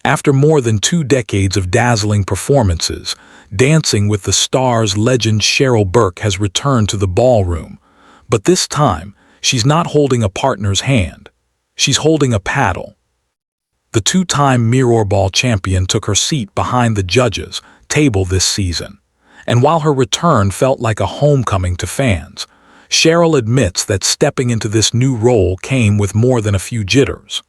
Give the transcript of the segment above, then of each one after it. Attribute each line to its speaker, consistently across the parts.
Speaker 1: After more than 2 decades of dazzling performances, Dancing with the Stars legend Cheryl Burke has returned to the ballroom. But this time, she's not holding a partner's hand. She's holding a paddle. The 2-time mirrorball champion took her seat behind the judges' table this season. And while her return felt like a homecoming to fans, Cheryl admits that stepping into this new role came with more than a few jitters.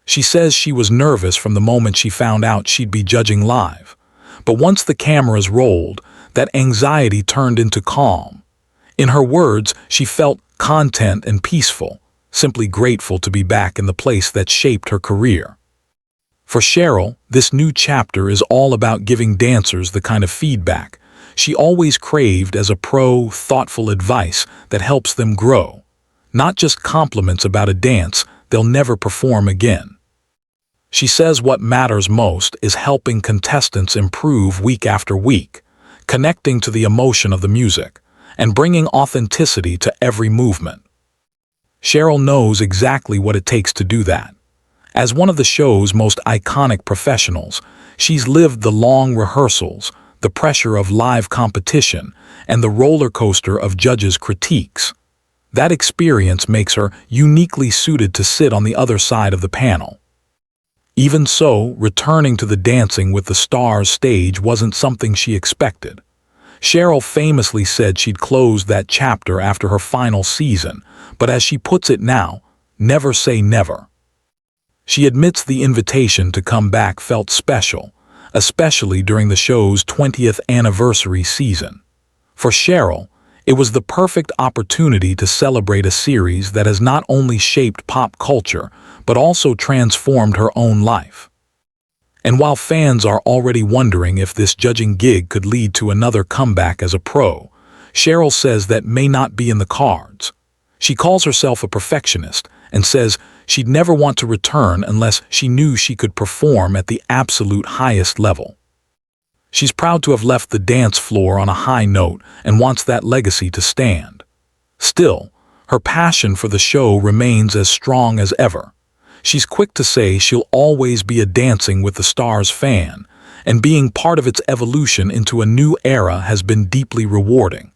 Speaker 1: She says she was nervous from the moment she found out she'd be judging live. But once the cameras rolled, that anxiety turned into calm. In her words, she felt content and peaceful, simply grateful to be back in the place that shaped her career. For Cheryl, this new chapter is all about giving dancers the kind of feedback she always craved as a pro, thoughtful advice that helps them grow, not just compliments about a dance they'll never perform again. She says what matters most is helping contestants improve week after week, connecting to the emotion of the music, and bringing authenticity to every movement. Cheryl knows exactly what it takes to do that. As one of the show's most iconic professionals, she's lived the long rehearsals, the pressure of live competition, and the roller coaster of judges' critiques. That experience makes her uniquely suited to sit on the other side of the panel. Even so, returning to the Dancing with the Stars stage wasn't something she expected. Cheryl famously said she'd closed that chapter after her final season, but as she puts it now, never say never. She admits the invitation to come back felt special, especially during the show's 20th anniversary season. For Cheryl, it was the perfect opportunity to celebrate a series that has not only shaped pop culture, but also transformed her own life. And while fans are already wondering if this judging gig could lead to another comeback as a pro, Cheryl says that may not be in the cards. She calls herself a perfectionist and says she'd never want to return unless she knew she could perform at the absolute highest level. She's proud to have left the dance floor on a high note and wants that legacy to stand. Still, her passion for the show remains as strong as ever. She's quick to say she'll always be a Dancing with the Stars fan, and being part of its evolution into a new era has been deeply rewarding.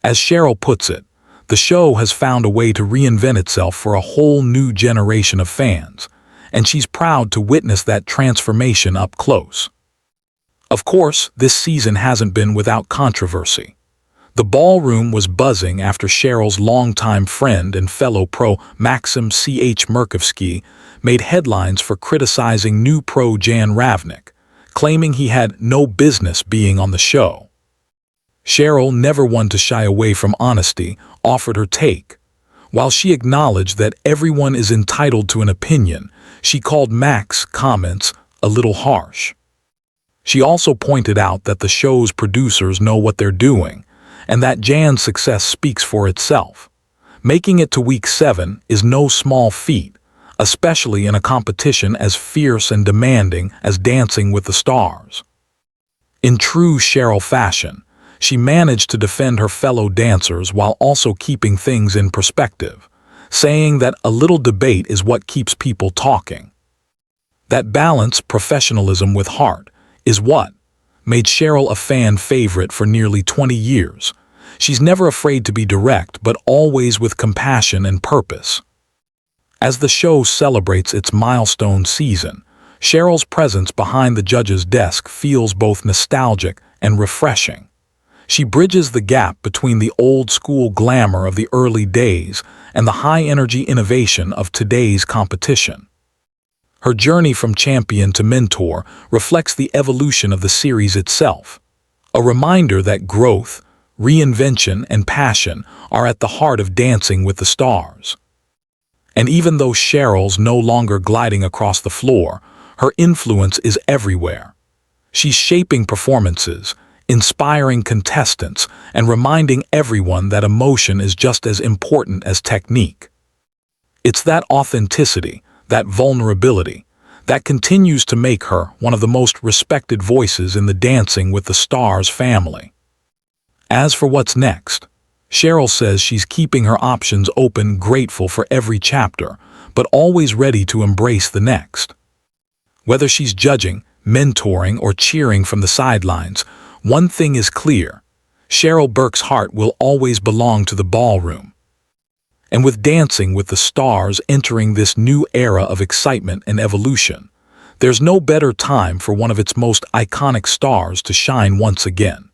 Speaker 1: As Cheryl puts it, the show has found a way to reinvent itself for a whole new generation of fans, and she's proud to witness that transformation up close. Of course, this season hasn't been without controversy. The ballroom was buzzing after Cheryl's longtime friend and fellow pro Maxim C.H. Murkowski made headlines for criticizing new pro Jan Ravnik, claiming he had no business being on the show. Cheryl, never one to shy away from honesty, offered her take. While she acknowledged that everyone is entitled to an opinion, she called Mac's comments a little harsh. She also pointed out that the show's producers know what they're doing, and that Jan's success speaks for itself. Making it to Week 7 is no small feat, especially in a competition as fierce and demanding as Dancing with the Stars. In true Cheryl fashion, she managed to defend her fellow dancers while also keeping things in perspective, saying that a little debate is what keeps people talking. That balance, professionalism with heart, is what made Cheryl a fan favorite for nearly 20 years. She's never afraid to be direct, but always with compassion and purpose. As the show celebrates its milestone season, Cheryl's presence behind the judge's desk feels both nostalgic and refreshing. She bridges the gap between the old-school glamour of the early days and the high-energy innovation of today's competition. Her journey from champion to mentor reflects the evolution of the series itself, a reminder that growth, reinvention, and passion are at the heart of Dancing with the Stars. And even though Cheryl's no longer gliding across the floor, her influence is everywhere. She's shaping performances, inspiring contestants, and reminding everyone that emotion is just as important as technique. It's that authenticity, that vulnerability, that continues to make her one of the most respected voices in the Dancing with the Stars family. As for what's next, Cheryl says she's keeping her options open, grateful for every chapter, but always ready to embrace the next. Whether she's judging, mentoring, or cheering from the sidelines, one thing is clear: Cheryl Burke's heart will always belong to the ballroom. And with Dancing with the Stars entering this new era of excitement and evolution, there's no better time for one of its most iconic stars to shine once again.